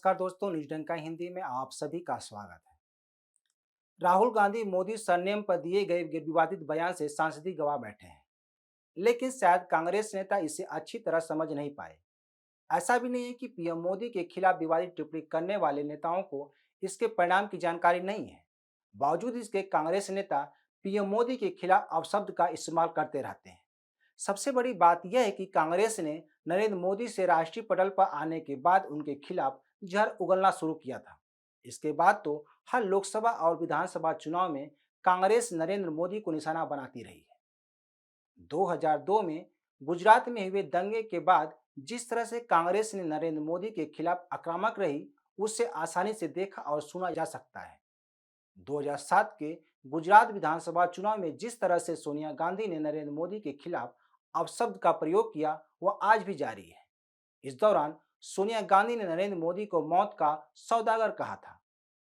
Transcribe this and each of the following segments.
नमस्कार दोस्तों, न्यूज डंका हिंदी में आप सभी का स्वागत है। राहुल गांधी मोदी सरनेम पर दिए गए विवादित बयान से सांसदीय गवाह बैठे हैं, लेकिन शायद कांग्रेस नेता इसे अच्छी तरह समझ नहीं पाए। ऐसा भी नहीं है कि पीएम मोदी के खिलाफ विवादित टिप्पणी करने वाले नेताओं को इसके परिणाम की जानकारी नहीं है। बावजूद इसके कांग्रेस नेता पीएम मोदी के खिलाफ अपशब्द का इस्तेमाल करते रहते हैं। सबसे बड़ी बात यह है कि कांग्रेस ने नरेंद्र मोदी से राष्ट्रीय पटल पर आने के बाद उनके खिलाफ जहर उगलना शुरू किया था। इसके बाद तो हर लोकसभा और विधानसभा चुनाव में कांग्रेस नरेंद्र मोदी को निशाना बनाती रही है। 2002 में गुजरात में हुए दंगे के बाद जिस तरह से कांग्रेस ने नरेंद्र मोदी के खिलाफ आक्रामक रही, उससे आसानी से देखा और सुना जा सकता है। 2007 के गुजरात विधानसभा चुनाव में जिस तरह से सोनिया गांधी ने नरेंद्र मोदी के खिलाफ अपशब्द का प्रयोग किया, वह आज भी जारी है। इस दौरान सोनिया गांधी ने नरेंद्र मोदी को मौत का सौदागर कहा था।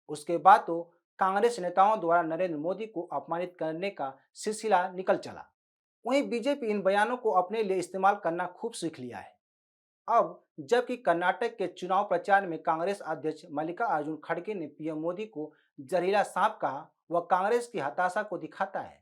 उसके बाद तो कांग्रेस नेताओं द्वारा नरेंद्र मोदी को अपमानित करने का सिलसिला निकल चला। वहीं बीजेपी इन बयानों को अपने लिए इस्तेमाल करना खूब सीख लिया है। अब जबकि कर्नाटक के चुनाव प्रचार में कांग्रेस अध्यक्ष मल्लिकार्जुन खड़गे ने पीएम मोदी को जहरीला सांप कहा, वह कांग्रेस की हताशा को दिखाता है।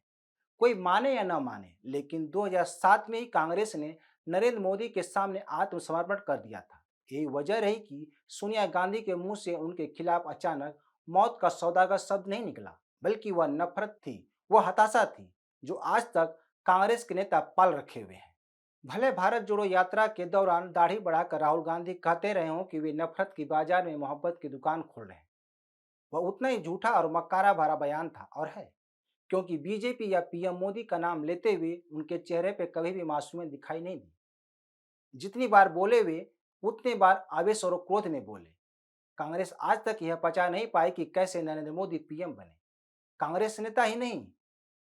कोई माने या न माने, लेकिन 2007 में ही कांग्रेस ने नरेंद्र मोदी के सामने आत्मसमर्पण कर दिया था। यही वजह रही कि सोनिया गांधी के मुंह से उनके खिलाफ अचानक मौत का सौदागर शब्द नहीं निकला, बल्कि वह नफरत थी, वह हताशा थी, जो आज तक कांग्रेस के नेता पाल रखे हुए हैं। भले भारत जोड़ो यात्रा के दौरान दाढ़ी बढ़ाकर राहुल गांधी कहते रहे हों कि वे नफरत की बाजार में मोहब्बत की दुकान खोल रहे हैं, वह उतना ही झूठा और मक्कारा भरा बयान था और है, क्योंकि बीजेपी या पीएम मोदी का नाम लेते हुए उनके चेहरे पर कभी भी मासूमियत दिखाई नहीं दी। जितनी बार बोले वे, उतने बार आवेश और क्रोध में बोले। कांग्रेस आज तक यह पचा नहीं पाई कि कैसे नरेंद्र मोदी पीएम बने। कांग्रेस नेता ही नहीं,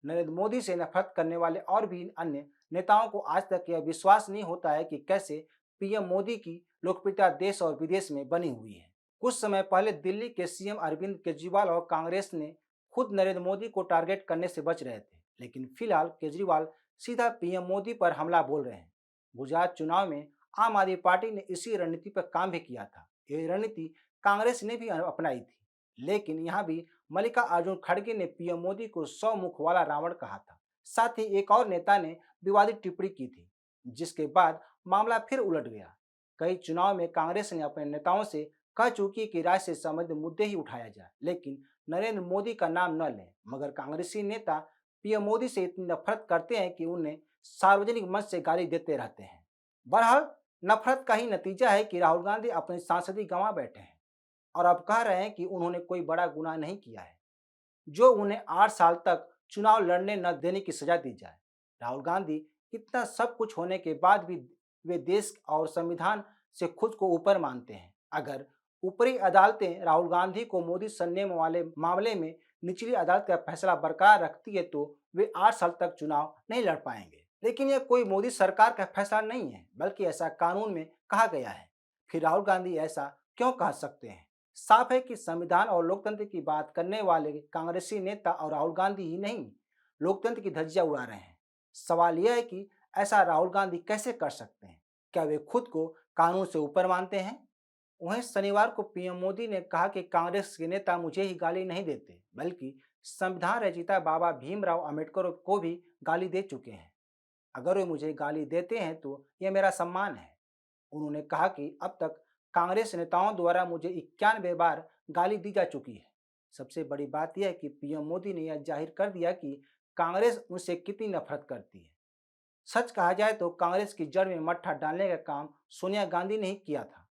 नरेंद्र मोदी से नफरत करने वाले और भी अन्य नेताओं को आज तक यह विश्वास नहीं होता है कि कैसे पीएम मोदी की लोकप्रियता देश और विदेश में बनी हुई है। कुछ समय पहले दिल्ली के सीएम अरविंद केजरीवाल और कांग्रेस ने खुद नरेंद्र मोदी को टारगेट करने से बच रहे थे, लेकिन फिलहाल केजरीवाल सीधा पीएम मोदी पर हमला बोल रहे हैं। गुजरात चुनाव में आम आदमी पार्टी ने इसी रणनीति पर काम भी किया था। यह रणनीति कांग्रेस ने भी अपनाई थी, लेकिन यहाँ भी मल्लिकार्जुन खड़गे ने पीएम मोदी को 100 मुख वाला रावण कहा था। साथ ही एक और नेता ने विवादित टिप्पणी की थी, जिसके बाद मामला फिर उलट गया। कई चुनाव में कांग्रेस ने अपने नेताओं से कह चुकी है कि राज्य से संबंधित मुद्दे ही उठाया जाए, लेकिन नरेंद्र मोदी का नाम न लें। मगर कांग्रेसी नेता पीएम मोदी से इतनी नफरत करते हैं कि उन्हें सार्वजनिक मंच से गाली देते रहते हैं। बहरहाल नफरत का ही नतीजा है कि राहुल गांधी अपनी सांसदी गंवा बैठे हैं और अब कह रहे हैं कि उन्होंने कोई बड़ा गुनाह नहीं किया है जो उन्हें 8 साल तक चुनाव लड़ने न देने की सजा दी जाए। राहुल गांधी इतना सब कुछ होने के बाद भी वे देश और संविधान से खुद को ऊपर मानते हैं। अगर ऊपरी अदालतें राहुल गांधी को मोदी सरनेम वाले मामले में निचली अदालत का फैसला बरकरार रखती है तो वे 8 साल तक चुनाव नहीं लड़ पाएंगे। लेकिन यह कोई मोदी सरकार का फैसला नहीं है, बल्कि ऐसा कानून में कहा गया है। फिर राहुल गांधी ऐसा क्यों कह सकते हैं? साफ है कि संविधान और लोकतंत्र की बात करने वाले कांग्रेसी नेता और राहुल गांधी ही नहीं, लोकतंत्र की धज्जियां उड़ा रहे हैं। सवाल यह है कि ऐसा राहुल गांधी कैसे कर सकते हैं? क्या वे खुद को कानून से ऊपर मानते हैं? वहीं शनिवार को पीएम मोदी ने कहा कि कांग्रेस के नेता मुझे ही गाली नहीं देते, बल्कि संविधान रचयिता बाबा भीमराव अंबेडकर को भी गाली दे चुके हैं। अगर वे मुझे गाली देते हैं तो यह मेरा सम्मान है। उन्होंने कहा कि अब तक कांग्रेस नेताओं द्वारा मुझे 91 बार गाली दी जा चुकी है। सबसे बड़ी बात यह है कि पीएम मोदी ने यह जाहिर कर दिया कि कांग्रेस उनसे कितनी नफरत करती है। सच कहा जाए तो कांग्रेस की जड़ में मट्ठा डालने का काम सोनिया गांधी ने ही किया था,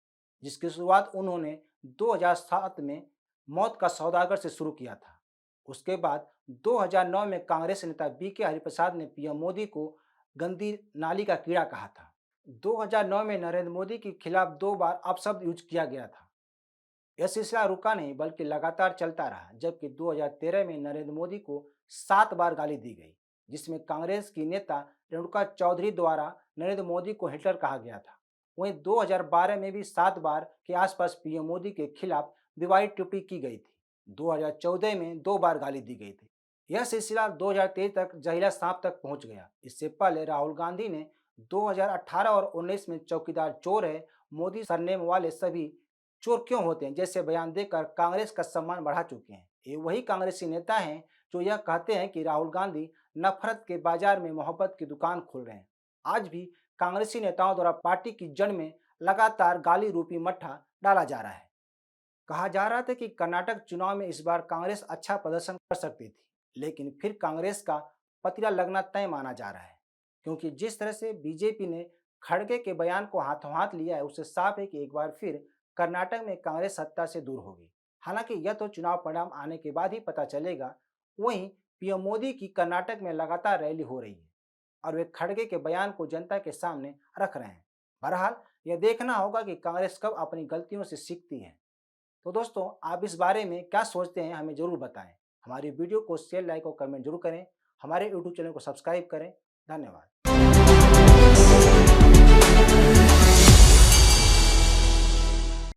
जिसकी शुरुआत उन्होंने 2007 में मौत का सौदागर से शुरू किया था। उसके बाद 2009 में कांग्रेस नेता बीके हरिप्रसाद ने पीएम मोदी को गंदी नाली का कीड़ा कहा था। 2009 में नरेंद्र मोदी के खिलाफ 2 बार अपशब्द यूज किया गया था। यह सिलसिला रुका नहीं बल्कि लगातार चलता रहा, जबकि 2013 में नरेंद्र मोदी को 7 बार गाली दी गई, जिसमें कांग्रेस की नेता रेणुका चौधरी द्वारा नरेंद्र मोदी को हिटलर कहा गया था। वहीं 2012 में भी 7 बार के आसपास पीएम मोदी के खिलाफ विवादित टिप्पणी की गई थी। 2014 में 2 बार गाली दी गई थी। यह सिलसिला 2023 तक जहरीला सांप तक पहुंच गया। इससे पहले राहुल गांधी ने 2018 और 19 में चौकीदार चोर है मोदी सरनेम वाले सभी चोर क्यों होते हैं जैसे बयान देकर कांग्रेस का सम्मान बढ़ा चुके हैं। ये वही कांग्रेसी नेता हैं जो यह कहते हैं कि राहुल गांधी नफरत के बाजार में मोहब्बत की दुकान खोल रहे हैं। आज भी कांग्रेसी नेताओं द्वारा पार्टी की जड़ में लगातार गाली रूपी मट्ठा डाला जा रहा है। कहा जा रहा था कि कर्नाटक चुनाव में इस बार कांग्रेस अच्छा प्रदर्शन कर सकती थी, लेकिन फिर कांग्रेस का पतीला लगना तय माना जा रहा है, क्योंकि जिस तरह से बीजेपी ने खड़गे के बयान को हाथों हाथ लिया है, उससे साफ है कि एक बार फिर कर्नाटक में कांग्रेस सत्ता से दूर होगी। हालांकि यह तो चुनाव परिणाम आने के बाद ही पता चलेगा। वहीं पीएम मोदी की कर्नाटक में लगातार रैली हो रही है और वे खड़गे के बयान को जनता के सामने रख रहे हैं। बहरहाल यह देखना होगा कि कांग्रेस कब अपनी गलतियों से सीखती है। तो दोस्तों, आप इस बारे में क्या सोचते हैं, हमें ज़रूर बताएं। हमारी वीडियो को शेयर, लाइक और कमेंट जरूर करें। हमारे यूट्यूब चैनल को सब्सक्राइब करें। धन्यवाद।